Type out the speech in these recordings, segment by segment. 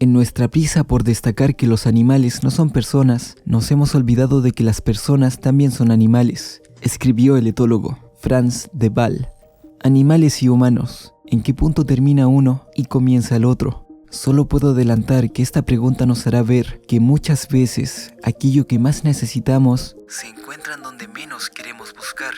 En nuestra prisa por destacar que los animales no son personas, nos hemos olvidado de que las personas también son animales, escribió el etólogo Franz de Waal. Animales y humanos, ¿en qué punto termina uno y comienza el otro? Solo puedo adelantar que esta pregunta nos hará ver que muchas veces aquello que más necesitamos se encuentra donde menos queremos buscar.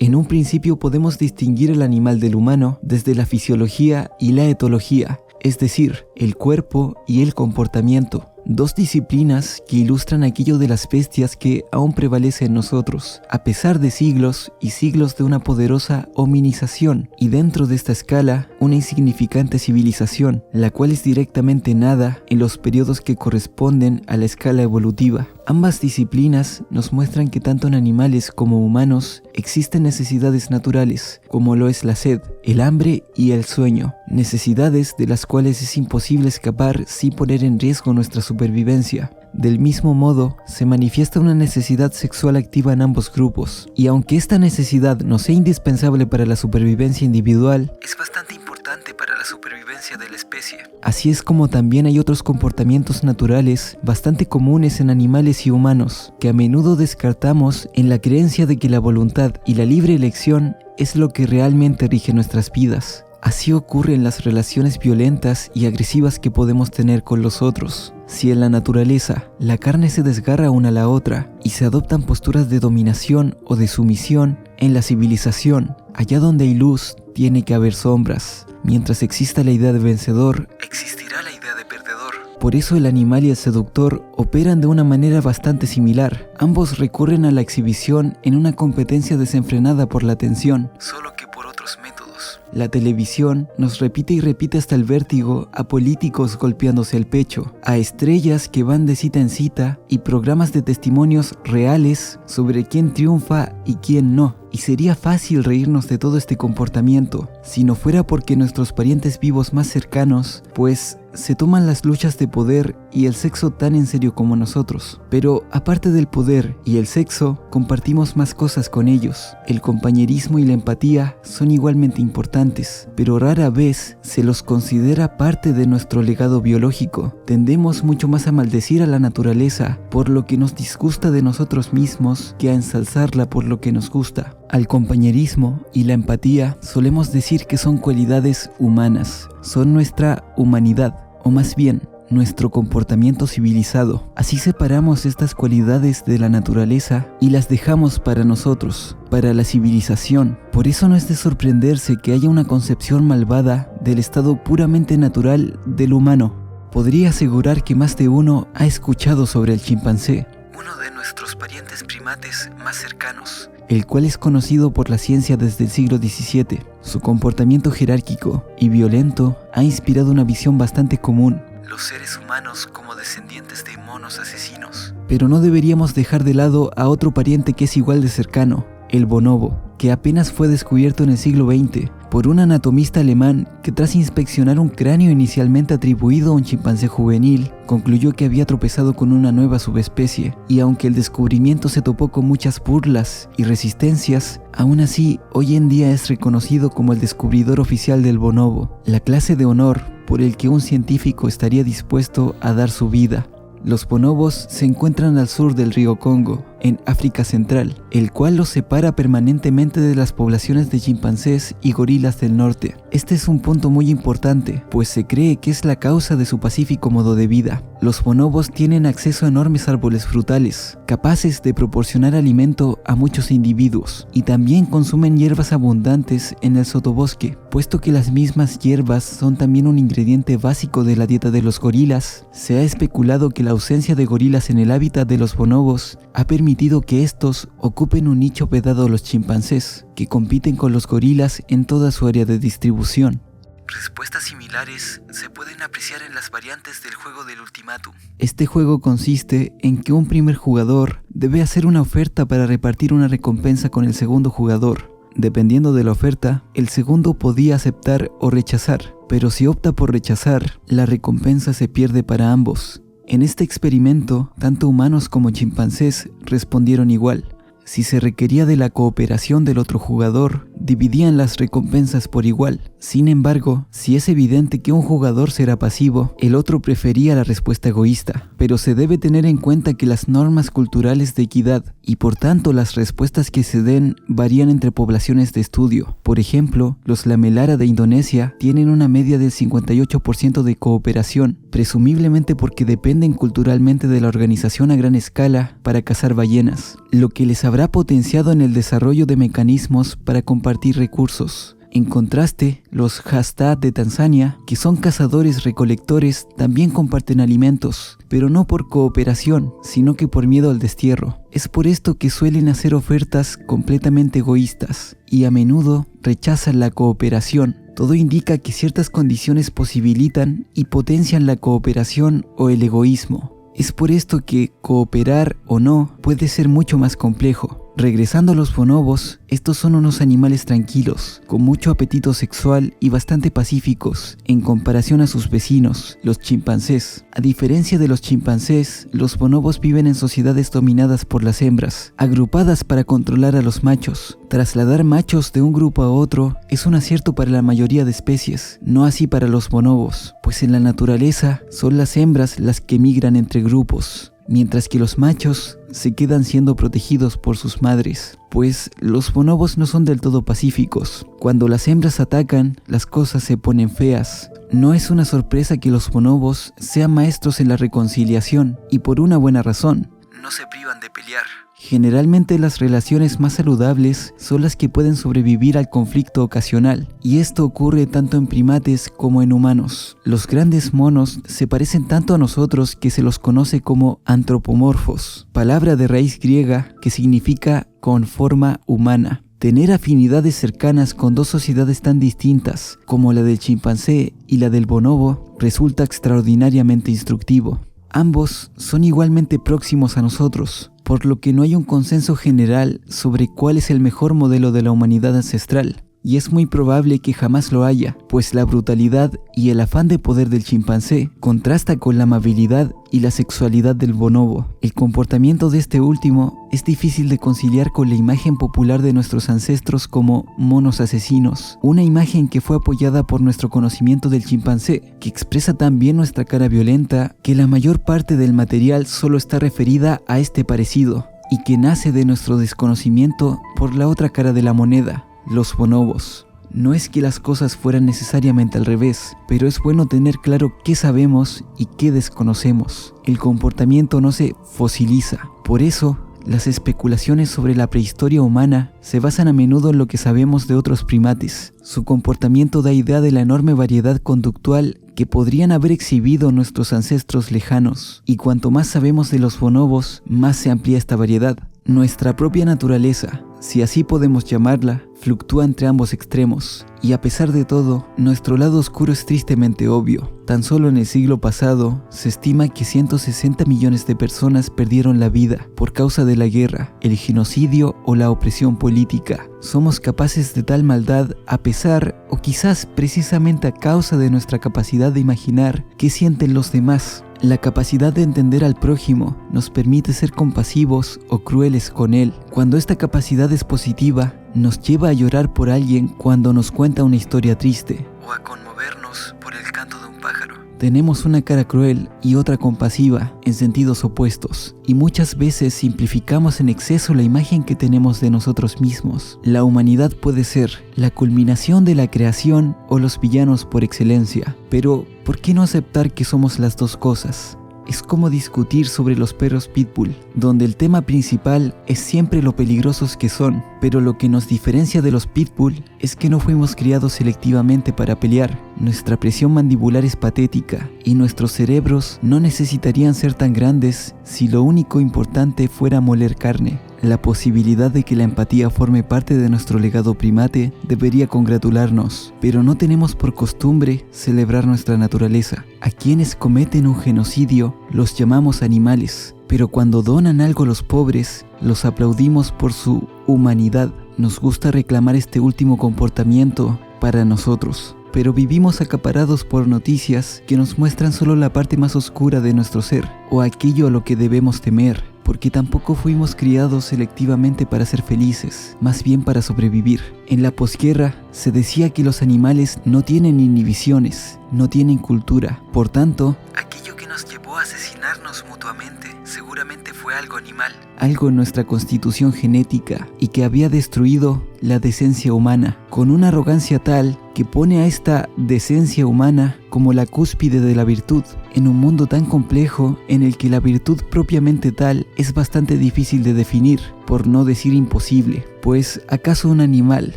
En un principio podemos distinguir el animal del humano desde la fisiología y la etología, es decir, el cuerpo y el comportamiento. Dos disciplinas que ilustran aquello de las bestias que aún prevalece en nosotros, a pesar de siglos y siglos de una poderosa hominización, y dentro de esta escala, una insignificante civilización, la cual es directamente nada en los periodos que corresponden a la escala evolutiva. Ambas disciplinas nos muestran que tanto en animales como humanos existen necesidades naturales, como lo es la sed, el hambre y el sueño, necesidades de las cuales es imposible escapar sin poner en riesgo nuestra supervivencia. Del mismo modo, se manifiesta una necesidad sexual activa en ambos grupos, y aunque esta necesidad no sea indispensable para la supervivencia individual, es bastante importante para la supervivencia de la especie. Así es como también hay otros comportamientos naturales bastante comunes en animales y humanos, que a menudo descartamos en la creencia de que la voluntad y la libre elección es lo que realmente rige nuestras vidas. Así ocurre en las relaciones violentas y agresivas que podemos tener con los otros. Si en la naturaleza la carne se desgarra una a la otra y se adoptan posturas de dominación o de sumisión, en la civilización, allá donde hay luz, tiene que haber sombras. Mientras exista la idea de vencedor, existirá la idea de perdedor. Por eso el animal y el seductor operan de una manera bastante similar. Ambos recurren a la exhibición en una competencia desenfrenada por la atención, solo que por otros métodos. La televisión nos repite y repite hasta el vértigo a políticos golpeándose el pecho, a estrellas que van de cita en cita y programas de testimonios reales sobre quién triunfa y quién no. Y sería fácil reírnos de todo este comportamiento si no fuera porque nuestros parientes vivos más cercanos, pues se toman las luchas de poder y el sexo tan en serio como nosotros. Pero aparte del poder y el sexo, compartimos más cosas con ellos. El compañerismo y la empatía son igualmente importantes, pero rara vez se los considera parte de nuestro legado biológico. Tendemos mucho más a maldecir a la naturaleza por lo que nos disgusta de nosotros mismos que a ensalzarla por lo que nos gusta. Al compañerismo y la empatía solemos decir que son cualidades humanas, son nuestra humanidad, o más bien, nuestro comportamiento civilizado. Así separamos estas cualidades de la naturaleza y las dejamos para nosotros, para la civilización. Por eso no es de sorprenderse que haya una concepción malvada del estado puramente natural del humano. Podría asegurar que más de uno ha escuchado sobre el chimpancé, uno de nuestros parientes primates más cercanos, el cual es conocido por la ciencia desde el siglo XVII. Su comportamiento jerárquico y violento ha inspirado una visión bastante común: los seres humanos como descendientes de monos asesinos. Pero no deberíamos dejar de lado a otro pariente que es igual de cercano, el bonobo, que apenas fue descubierto en el siglo XX por un anatomista alemán que, tras inspeccionar un cráneo inicialmente atribuido a un chimpancé juvenil, concluyó que había tropezado con una nueva subespecie, y aunque el descubrimiento se topó con muchas burlas y resistencias, aún así hoy en día es reconocido como el descubridor oficial del bonobo, la clase de honor por el que un científico estaría dispuesto a dar su vida. Los bonobos se encuentran al sur del río Congo, en África Central, el cual los separa permanentemente de las poblaciones de chimpancés y gorilas del norte. Este es un punto muy importante, pues se cree que es la causa de su pacífico modo de vida. Los bonobos tienen acceso a enormes árboles frutales, capaces de proporcionar alimento a muchos individuos, y también consumen hierbas abundantes en el sotobosque. Puesto que las mismas hierbas son también un ingrediente básico de la dieta de los gorilas, se ha especulado que la ausencia de gorilas en el hábitat de los bonobos ha permitido que estos ocupen un nicho vedado a los chimpancés, que compiten con los gorilas en toda su área de distribución. Respuestas similares se pueden apreciar en las variantes del juego del ultimátum. Este juego consiste en que un primer jugador debe hacer una oferta para repartir una recompensa con el segundo jugador. Dependiendo de la oferta, el segundo podía aceptar o rechazar, pero si opta por rechazar, la recompensa se pierde para ambos. En este experimento, tanto humanos como chimpancés respondieron igual. Si se requería de la cooperación del otro jugador, dividían las recompensas por igual. Sin embargo, si es evidente que un jugador será pasivo, el otro prefería la respuesta egoísta. Pero se debe tener en cuenta que las normas culturales de equidad y por tanto las respuestas que se den varían entre poblaciones de estudio. Por ejemplo, los Lamelara de Indonesia tienen una media del 58% de cooperación, presumiblemente porque dependen culturalmente de la organización a gran escala para cazar ballenas, lo que les habrá potenciado en el desarrollo de mecanismos para compartir recursos. En contraste, los Hasta de Tanzania, que son cazadores-recolectores, también comparten alimentos, pero no por cooperación, sino que por miedo al destierro. Es por esto que suelen hacer ofertas completamente egoístas y a menudo rechazan la cooperación. Todo indica que ciertas condiciones posibilitan y potencian la cooperación o el egoísmo. Es por esto que cooperar o no puede ser mucho más complejo. Regresando a los bonobos, estos son unos animales tranquilos, con mucho apetito sexual y bastante pacíficos en comparación a sus vecinos, los chimpancés. A diferencia de los chimpancés, los bonobos viven en sociedades dominadas por las hembras, agrupadas para controlar a los machos. Trasladar machos de un grupo a otro es un acierto para la mayoría de especies, no así para los bonobos, pues en la naturaleza son las hembras las que migran entre grupos, mientras que los machos se quedan siendo protegidos por sus madres, pues los bonobos no son del todo pacíficos. Cuando las hembras atacan, las cosas se ponen feas. No es una sorpresa que los bonobos sean maestros en la reconciliación, y por una buena razón: no se privan de pelear. Generalmente las relaciones más saludables son las que pueden sobrevivir al conflicto ocasional, y esto ocurre tanto en primates como en humanos. Los grandes monos se parecen tanto a nosotros que se los conoce como antropomorfos, palabra de raíz griega que significa con forma humana. Tener afinidades cercanas con dos sociedades tan distintas como la del chimpancé y la del bonobo resulta extraordinariamente instructivo. Ambos son igualmente próximos a nosotros, por lo que no hay un consenso general sobre cuál es el mejor modelo de la humanidad ancestral, y es muy probable que jamás lo haya, pues la brutalidad y el afán de poder del chimpancé contrasta con la amabilidad y la sexualidad del bonobo. El comportamiento de este último es difícil de conciliar con la imagen popular de nuestros ancestros como monos asesinos, una imagen que fue apoyada por nuestro conocimiento del chimpancé, que expresa tan bien nuestra cara violenta que la mayor parte del material solo está referida a este parecido, y que nace de nuestro desconocimiento por la otra cara de la moneda, los bonobos. No es que las cosas fueran necesariamente al revés, pero es bueno tener claro qué sabemos y qué desconocemos. El comportamiento no se fosiliza. Por eso, las especulaciones sobre la prehistoria humana se basan a menudo en lo que sabemos de otros primates. Su comportamiento da idea de la enorme variedad conductual que podrían haber exhibido nuestros ancestros lejanos. Y cuanto más sabemos de los bonobos, más se amplía esta variedad. Nuestra propia naturaleza, si así podemos llamarla, fluctúa entre ambos extremos, y a pesar de todo, nuestro lado oscuro es tristemente obvio. Tan solo en el siglo pasado, se estima que 160 millones de personas perdieron la vida por causa de la guerra, el genocidio o la opresión política. Somos capaces de tal maldad a pesar, o quizás precisamente a causa de nuestra capacidad de imaginar qué sienten los demás. La capacidad de entender al prójimo nos permite ser compasivos o crueles con él. Cuando esta capacidad es positiva, nos lleva a llorar por alguien cuando nos cuenta una historia triste, o a conmovernos por el canto de un pájaro. Tenemos una cara cruel y otra compasiva en sentidos opuestos, y muchas veces simplificamos en exceso la imagen que tenemos de nosotros mismos. La humanidad puede ser la culminación de la creación o los villanos por excelencia, pero ¿por qué no aceptar que somos las dos cosas? Es como discutir sobre los perros pitbull, donde el tema principal es siempre lo peligrosos que son, pero lo que nos diferencia de los pitbull es que no fuimos criados selectivamente para pelear. Nuestra presión mandibular es patética y nuestros cerebros no necesitarían ser tan grandes si lo único importante fuera moler carne. La posibilidad de que la empatía forme parte de nuestro legado primate debería congratularnos, pero no tenemos por costumbre celebrar nuestra naturaleza. A quienes cometen un genocidio los llamamos animales, pero cuando donan algo a los pobres, los aplaudimos por su humanidad. Nos gusta reclamar este último comportamiento para nosotros, pero vivimos acaparados por noticias que nos muestran solo la parte más oscura de nuestro ser, o aquello a lo que debemos temer. porque tampoco fuimos criados selectivamente para ser felices, más bien para sobrevivir. En la posguerra se decía que los animales no tienen inhibiciones, no tienen cultura. Por tanto, aquello que nos llevó a asesinarnos mutuamente seguramente fue algo animal, algo en nuestra constitución genética y que había destruido la decencia humana, con una arrogancia tal que pone a esta decencia humana como la cúspide de la virtud, en un mundo tan complejo en el que la virtud propiamente tal es bastante difícil de definir, por no decir imposible. Pues, ¿acaso un animal,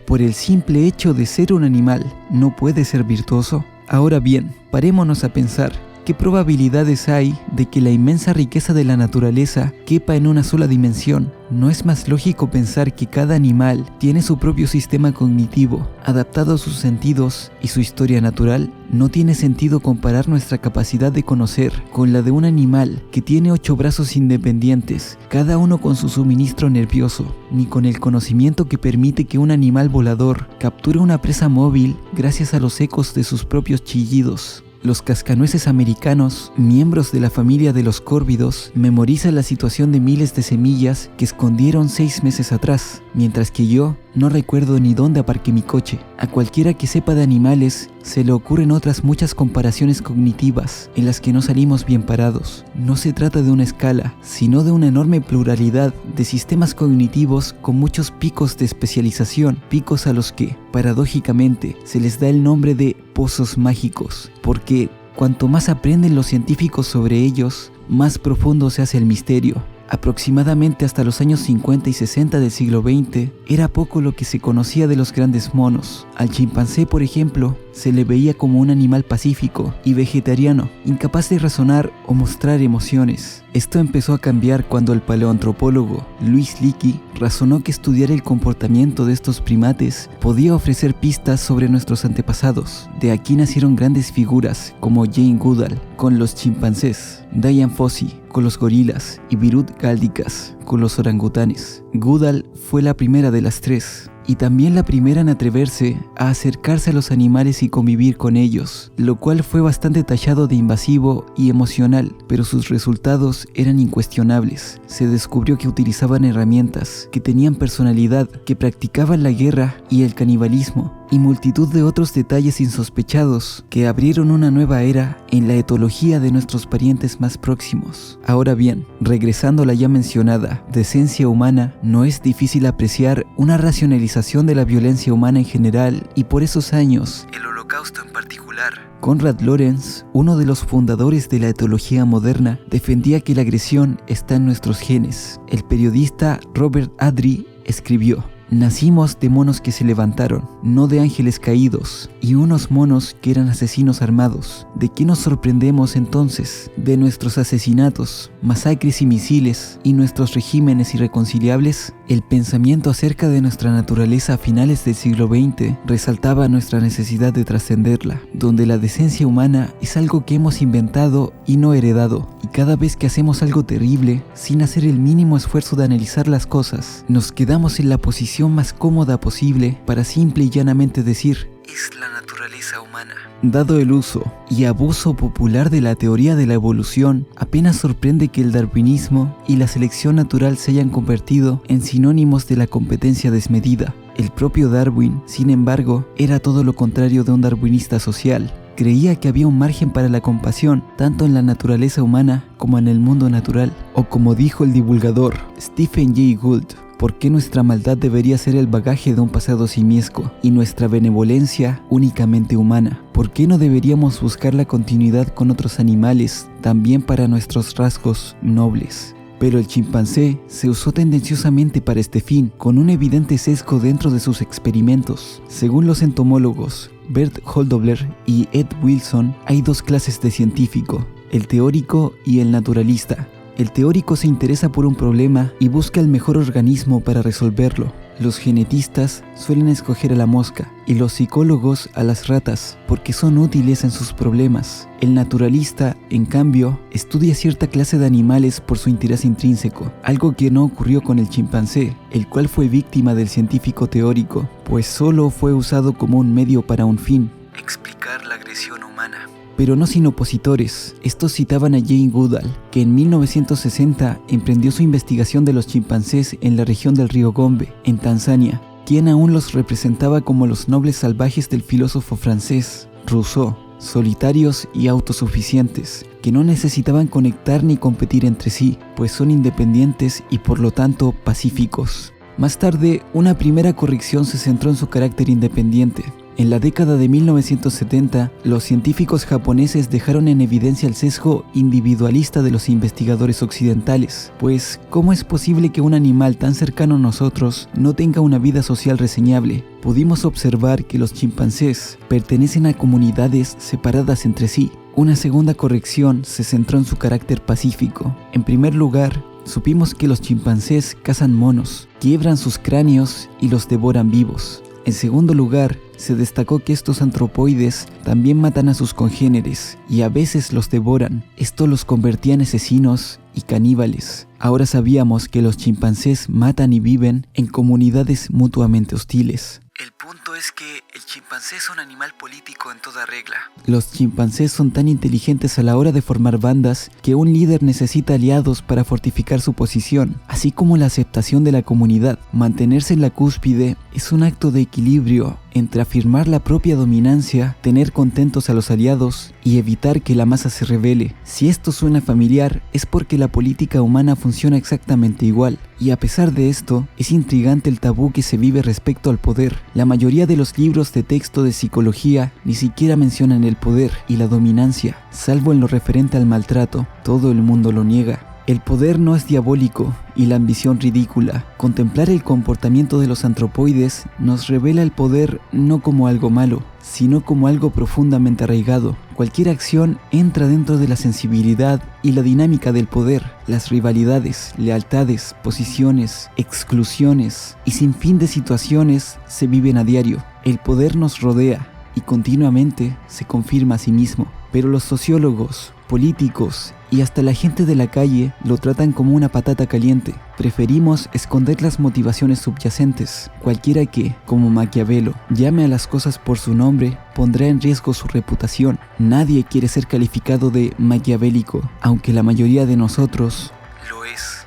por el simple hecho de ser un animal, no puede ser virtuoso? Ahora bien, parémonos a pensar. ¿Qué probabilidades hay de que la inmensa riqueza de la naturaleza quepa en una sola dimensión? ¿No es más lógico pensar que cada animal tiene su propio sistema cognitivo, adaptado a sus sentidos y su historia natural? No tiene sentido comparar nuestra capacidad de conocer con la de un animal que tiene 8 brazos independientes, cada uno con su suministro nervioso, ni con el conocimiento que permite que un animal volador capture una presa móvil gracias a los ecos de sus propios chillidos. Los cascanueces americanos, miembros de la familia de los córvidos, memorizan la situación de miles de semillas que escondieron 6 meses atrás, mientras que yo no recuerdo ni dónde aparqué mi coche. A cualquiera que sepa de animales se le ocurren otras muchas comparaciones cognitivas en las que no salimos bien parados. No se trata de una escala, sino de una enorme pluralidad de sistemas cognitivos con muchos picos de especialización, picos a los que, paradójicamente, se les da el nombre de pozos mágicos, porque cuanto más aprenden los científicos sobre ellos, más profundo se hace el misterio. Aproximadamente hasta los años 50 y 60 del siglo XX, era poco lo que se conocía de los grandes monos. Al chimpancé, por ejemplo, se le veía como un animal pacífico y vegetariano, incapaz de razonar o mostrar emociones. Esto empezó a cambiar cuando el paleoantropólogo Louis Leakey razonó que estudiar el comportamiento de estos primates podía ofrecer pistas sobre nuestros antepasados. De aquí nacieron grandes figuras como Jane Goodall con los chimpancés, Dian Fossey con los gorilas y Virud Galdikas con los orangutanes. Goodall fue la primera de las tres, y también la primera en atreverse a acercarse a los animales y convivir con ellos, lo cual fue bastante tachado de invasivo y emocional, pero sus resultados eran incuestionables. Se descubrió que utilizaban herramientas, que tenían personalidad, que practicaban la guerra y el canibalismo, y multitud de otros detalles insospechados que abrieron una nueva era en la etología de nuestros parientes más próximos. Ahora bien, regresando a la ya mencionada decencia humana, no es difícil apreciar una racionalización de la violencia humana en general y por esos años, el Holocausto en particular. Konrad Lorenz, uno de los fundadores de la etología moderna, defendía que la agresión está en nuestros genes. El periodista Robert Adri escribió: nacimos de monos que se levantaron, no de ángeles caídos, y unos monos que eran asesinos armados. ¿De qué nos sorprendemos entonces? De nuestros asesinatos, masacres y misiles, y nuestros regímenes irreconciliables. El pensamiento acerca de nuestra naturaleza a finales del siglo XX resaltaba nuestra necesidad de trascenderla, donde la decencia humana es algo que hemos inventado y no heredado, y cada vez que hacemos algo terrible, sin hacer el mínimo esfuerzo de analizar las cosas, nos quedamos en la posición más cómoda posible para simple y llanamente decir: es la naturaleza humana. Dado el uso y abuso popular de la teoría de la evolución, apenas sorprende que el darwinismo y la selección natural se hayan convertido en sinónimos de la competencia desmedida. El propio Darwin, sin embargo, era todo lo contrario de un darwinista social. Creía que había un margen para la compasión, tanto en la naturaleza humana como en el mundo natural. O como dijo el divulgador Stephen Jay Gould: ¿por qué nuestra maldad debería ser el bagaje de un pasado simiesco y nuestra benevolencia únicamente humana? ¿Por qué no deberíamos buscar la continuidad con otros animales también para nuestros rasgos nobles? Pero el chimpancé se usó tendenciosamente para este fin, con un evidente sesgo dentro de sus experimentos. Según los entomólogos Bert Holdobler y Ed Wilson, hay dos clases de científico: el teórico y el naturalista. El teórico se interesa por un problema y busca el mejor organismo para resolverlo. Los genetistas suelen escoger a la mosca y los psicólogos a las ratas porque son útiles en sus problemas. El naturalista, en cambio, estudia cierta clase de animales por su interés intrínseco, algo que no ocurrió con el chimpancé, el cual fue víctima del científico teórico, pues solo fue usado como un medio para un fin: explicar la agresión humana. pero no sin opositores. Estos citaban a Jane Goodall, que en 1960 emprendió su investigación de los chimpancés en la región del río Gombe, en Tanzania, quien aún los representaba como los nobles salvajes del filósofo francés Rousseau, solitarios y autosuficientes, que no necesitaban conectar ni competir entre sí, pues son independientes y por lo tanto pacíficos. Más tarde, una primera corrección se centró en su carácter independiente. En la década de 1970, los científicos japoneses dejaron en evidencia el sesgo individualista de los investigadores occidentales, pues ¿cómo es posible que un animal tan cercano a nosotros no tenga una vida social reseñable? Pudimos observar que los chimpancés pertenecen a comunidades separadas entre sí. Una segunda corrección se centró en su carácter pacífico. En primer lugar, supimos que los chimpancés cazan monos, quiebran sus cráneos y los devoran vivos. En segundo lugar, se destacó que estos antropoides también matan a sus congéneres y a veces los devoran. Esto los convertía en asesinos y caníbales. Ahora sabíamos que los chimpancés matan y viven en comunidades mutuamente hostiles. El punto es que el chimpancé es un animal político en toda regla. Los chimpancés son tan inteligentes a la hora de formar bandas que un líder necesita aliados para fortificar su posición, así como la aceptación de la comunidad. Mantenerse en la cúspide es un acto de equilibrio entre afirmar la propia dominancia, tener contentos a los aliados y evitar que la masa se rebele. Si esto suena familiar, es porque la política humana funciona exactamente igual. Y a pesar de esto, es intrigante el tabú que se vive respecto al poder. La mayoría de los libros de texto de psicología ni siquiera mencionan el poder y la dominancia, salvo en lo referente al maltrato. Todo el mundo lo niega. El poder no es diabólico y la ambición ridícula. Contemplar el comportamiento de los antropoides nos revela el poder no como algo malo, sino como algo profundamente arraigado. Cualquier acción entra dentro de la sensibilidad y la dinámica del poder. Las rivalidades, lealtades, posiciones, exclusiones y sin fin de situaciones se viven a diario. El poder nos rodea y continuamente se confirma a sí mismo. Pero los sociólogos, políticos y hasta la gente de la calle lo tratan como una patata caliente. Preferimos esconder las motivaciones subyacentes. Cualquiera que, como Maquiavelo, llame a las cosas por su nombre, pondrá en riesgo su reputación. Nadie quiere ser calificado de maquiavélico, aunque la mayoría de nosotros lo es.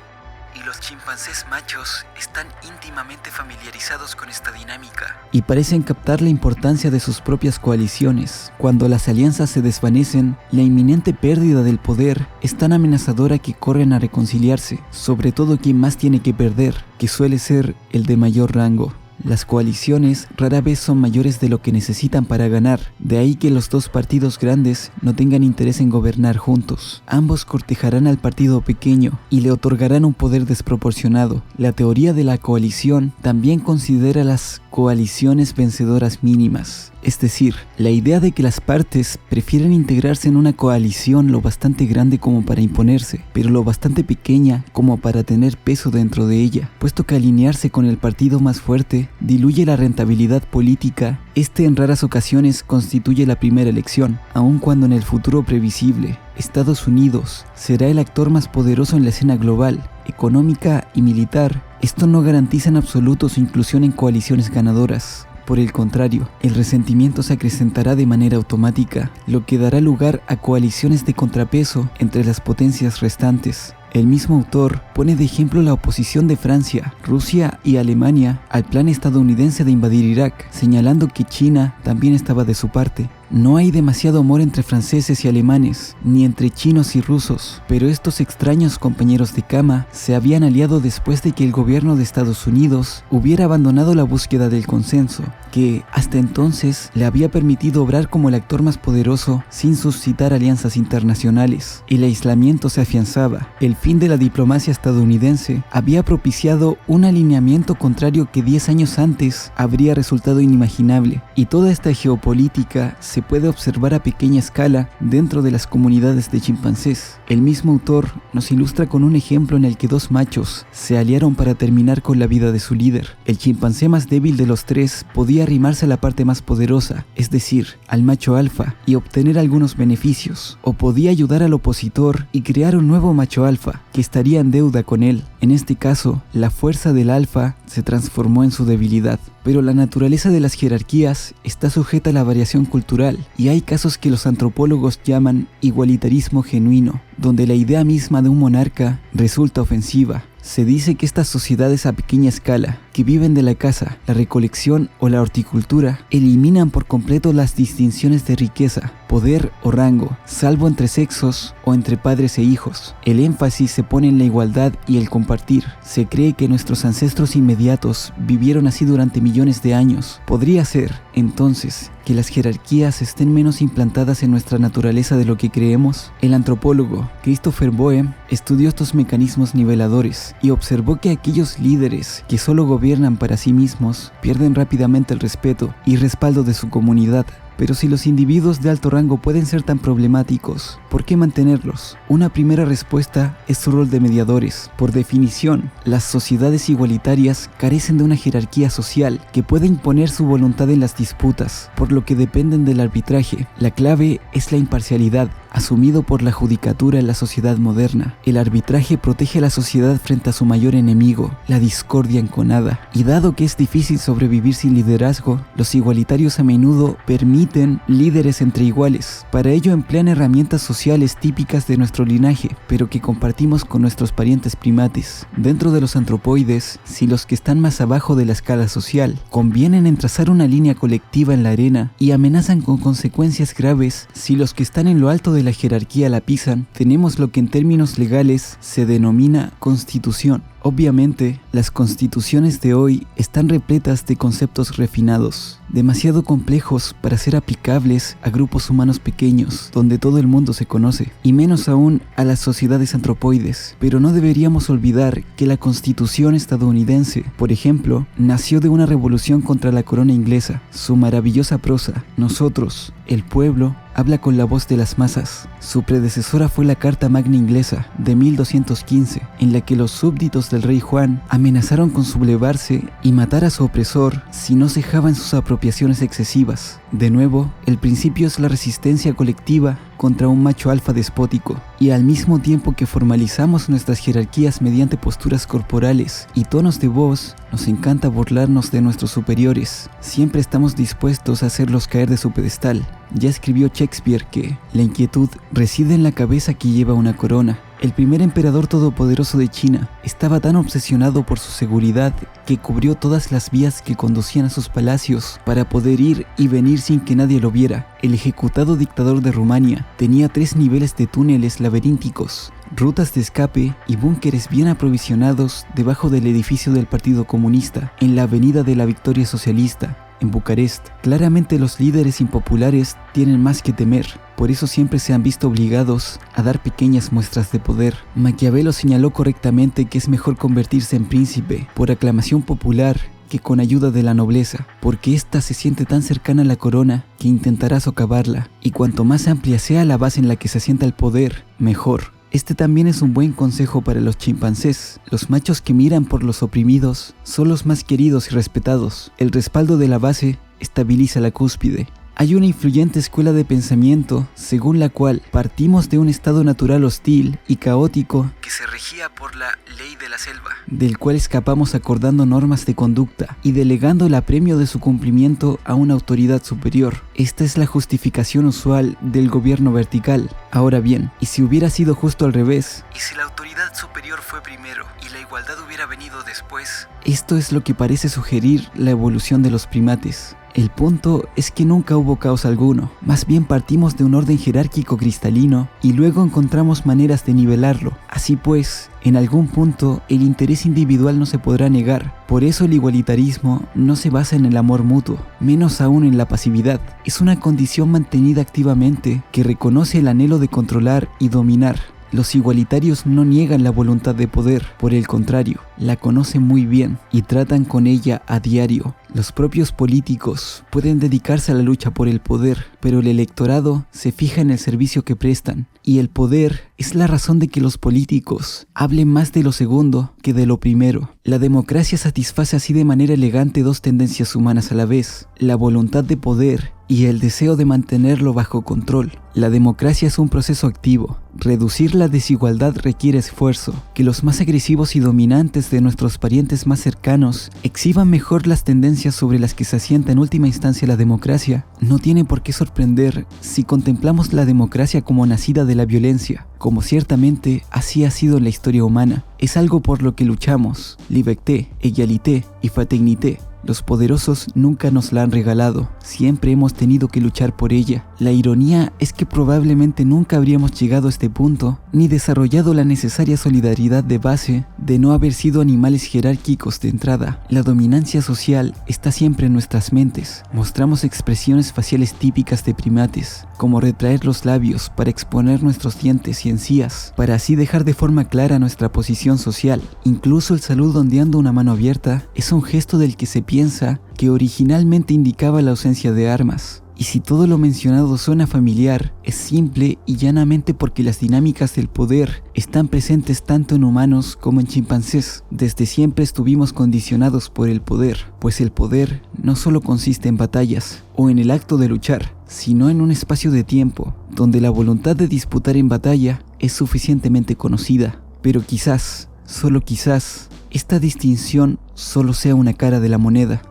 Y los chimpancés machos están íntimamente familiarizados con esta dinámica y parecen captar la importancia de sus propias coaliciones. Cuando las alianzas se desvanecen, la inminente pérdida del poder es tan amenazadora que corren a reconciliarse, sobre todo quien más tiene que perder, que suele ser el de mayor rango. Las coaliciones rara vez son mayores de lo que necesitan para ganar, de ahí que los dos partidos grandes no tengan interés en gobernar juntos. Ambos cortejarán al partido pequeño y le otorgarán un poder desproporcionado. La teoría de la coalición también considera las coaliciones vencedoras mínimas, es decir, la idea de que las partes prefieren integrarse en una coalición lo bastante grande como para imponerse, pero lo bastante pequeña como para tener peso dentro de ella, puesto que alinearse con el partido más fuerte diluye la rentabilidad política. Este en raras ocasiones constituye la primera elección, aun cuando en el futuro previsible Estados Unidos será el actor más poderoso en la escena global, económica y militar. Esto no garantiza en absoluto su inclusión en coaliciones ganadoras. Por el contrario, el resentimiento se acrecentará de manera automática, lo que dará lugar a coaliciones de contrapeso entre las potencias restantes. El mismo autor pone de ejemplo la oposición de Francia, Rusia y Alemania al plan estadounidense de invadir Irak, señalando que China también estaba de su parte. No hay demasiado amor entre franceses y alemanes, ni entre chinos y rusos, pero estos extraños compañeros de cama se habían aliado después de que el gobierno de Estados Unidos hubiera abandonado la búsqueda del consenso, que hasta entonces le había permitido obrar como el actor más poderoso sin suscitar alianzas internacionales. El aislamiento se afianzaba. El fin de la diplomacia estadounidense había propiciado un alineamiento contrario que 10 años antes habría resultado inimaginable, y toda esta geopolítica se puede observar a pequeña escala dentro de las comunidades de chimpancés. El mismo autor nos ilustra con un ejemplo en el que dos machos se aliaron para terminar con la vida de su líder. El chimpancé más débil de los tres podía arrimarse a la parte más poderosa, es decir, al macho alfa, y obtener algunos beneficios, o podía ayudar al opositor y crear un nuevo macho alfa. alfa, que estaría en deuda con él. En este caso, la fuerza del alfa se transformó en su debilidad. Pero la naturaleza de las jerarquías está sujeta a la variación cultural, y hay casos que los antropólogos llaman igualitarismo genuino, donde la idea misma de un monarca resulta ofensiva. Se dice que estas sociedades a pequeña escala, que viven de la caza, la recolección o la horticultura, eliminan por completo las distinciones de riqueza, poder o rango, salvo entre sexos o entre padres e hijos. El énfasis se pone en la igualdad y el compartir. Se cree que nuestros ancestros inmediatos vivieron así durante millones de años. Podría ser, entonces, que las jerarquías estén menos implantadas en nuestra naturaleza de lo que creemos. El antropólogo Christopher Boehm estudió estos mecanismos niveladores y observó que aquellos líderes que solo gobiernan para sí mismos pierden rápidamente el respeto y respaldo de su comunidad. Pero si los individuos de alto rango pueden ser tan problemáticos, ¿por qué mantenerlos? Una primera respuesta es su rol de mediadores. Por definición, las sociedades igualitarias carecen de una jerarquía social que pueda imponer su voluntad en las disputas, por lo que dependen del arbitraje. La clave es la imparcialidad, asumido por la judicatura en la sociedad moderna. El arbitraje protege a la sociedad frente a su mayor enemigo, la discordia enconada. Y dado que es difícil sobrevivir sin liderazgo, los igualitarios a menudo permiten líderes entre iguales. Para ello emplean herramientas sociales típicas de nuestro linaje, pero que compartimos con nuestros parientes primates. Dentro de los antropoides, si los que están más abajo de la escala social convienen en trazar una línea colectiva en la arena y amenazan con consecuencias graves si los que están en lo alto de la jerarquía la pisan, tenemos lo que en términos legales se denomina constitución. Obviamente, las constituciones de hoy están repletas de conceptos refinados, demasiado complejos para ser aplicables a grupos humanos pequeños, donde todo el mundo se conoce, y menos aún a las sociedades antropoides. Pero no deberíamos olvidar que la Constitución estadounidense, por ejemplo, nació de una revolución contra la corona inglesa. Su maravillosa prosa, nosotros, el pueblo, habla con la voz de las masas. Su predecesora fue la Carta Magna Inglesa de 1215, en la que los súbditos del rey Juan amenazaron con sublevarse y matar a su opresor si no cejaban sus apropiaciones excesivas. De nuevo, el principio es la resistencia colectiva contra un macho alfa despótico, y al mismo tiempo que formalizamos nuestras jerarquías mediante posturas corporales y tonos de voz, nos encanta burlarnos de nuestros superiores. Siempre estamos dispuestos a hacerlos caer de su pedestal. Ya escribió Shakespeare que la inquietud reside en la cabeza que lleva una corona. El primer emperador todopoderoso de China estaba tan obsesionado por su seguridad que cubrió todas las vías que conducían a sus palacios para poder ir y venir sin que nadie lo viera. El ejecutado dictador de Rumania tenía 3 niveles de túneles laberínticos, rutas de escape y búnkeres bien aprovisionados debajo del edificio del Partido Comunista, en la Avenida de la Victoria Socialista, en Bucarest. Claramente los líderes impopulares tienen más que temer, por eso siempre se han visto obligados a dar pequeñas muestras de poder. Maquiavelo señaló correctamente que es mejor convertirse en príncipe por aclamación popular que con ayuda de la nobleza, porque ésta se siente tan cercana a la corona que intentará socavarla, y cuanto más amplia sea la base en la que se asienta el poder, mejor. Este también es un buen consejo para los chimpancés. Los machos que miran por los oprimidos son los más queridos y respetados. El respaldo de la base estabiliza la cúspide. Hay una influyente escuela de pensamiento según la cual partimos de un estado natural hostil y caótico que se regía por la ley de la selva, del cual escapamos acordando normas de conducta y delegando el apremio de su cumplimiento a una autoridad superior. Esta es la justificación usual del gobierno vertical. Ahora bien, ¿y si hubiera sido justo al revés? ¿Y si la autoridad superior fue primero y la igualdad hubiera venido después? Esto es lo que parece sugerir la evolución de los primates. El punto es que nunca hubo caos alguno, más bien partimos de un orden jerárquico cristalino y luego encontramos maneras de nivelarlo. Así pues, en algún punto el interés individual no se podrá negar. Por eso el igualitarismo no se basa en el amor mutuo, menos aún en la pasividad. Es una condición mantenida activamente que reconoce el anhelo de controlar y dominar. Los igualitarios no niegan la voluntad de poder, por el contrario, la conocen muy bien y tratan con ella a diario. Los propios políticos pueden dedicarse a la lucha por el poder, pero el electorado se fija en el servicio que prestan, y el poder es la razón de que los políticos hablen más de lo segundo que de lo primero. La democracia satisface así de manera elegante dos tendencias humanas a la vez: la voluntad de poder y el deseo de mantenerlo bajo control. La democracia es un proceso activo. Reducir la desigualdad requiere esfuerzo. Que los más agresivos y dominantes de nuestros parientes más cercanos exhiban mejor las tendencias sobre las que se asienta en última instancia la democracia no tiene por qué sorprender si contemplamos la democracia como nacida de la violencia, como ciertamente así ha sido en la historia humana. Es algo por lo que luchamos: liberté, égalité y fraternité. Los poderosos nunca nos la han regalado, siempre hemos tenido que luchar por ella. La ironía es que probablemente nunca habríamos llegado a este punto, ni desarrollado la necesaria solidaridad de base, de no haber sido animales jerárquicos de entrada. La dominancia social está siempre en nuestras mentes. Mostramos expresiones faciales típicas de primates, como retraer los labios para exponer nuestros dientes y encías, para así dejar de forma clara nuestra posición social. Incluso el saludo ondeando una mano abierta es un gesto del que se piensa que originalmente indicaba la ausencia de armas. Y si todo lo mencionado suena familiar, es simple y llanamente porque las dinámicas del poder están presentes tanto en humanos como en chimpancés. Desde siempre estuvimos condicionados por el poder, pues el poder no solo consiste en batallas o en el acto de luchar, sino en un espacio de tiempo donde la voluntad de disputar en batalla es suficientemente conocida. Pero quizás, solo quizás, esta distinción solo sea una cara de la moneda.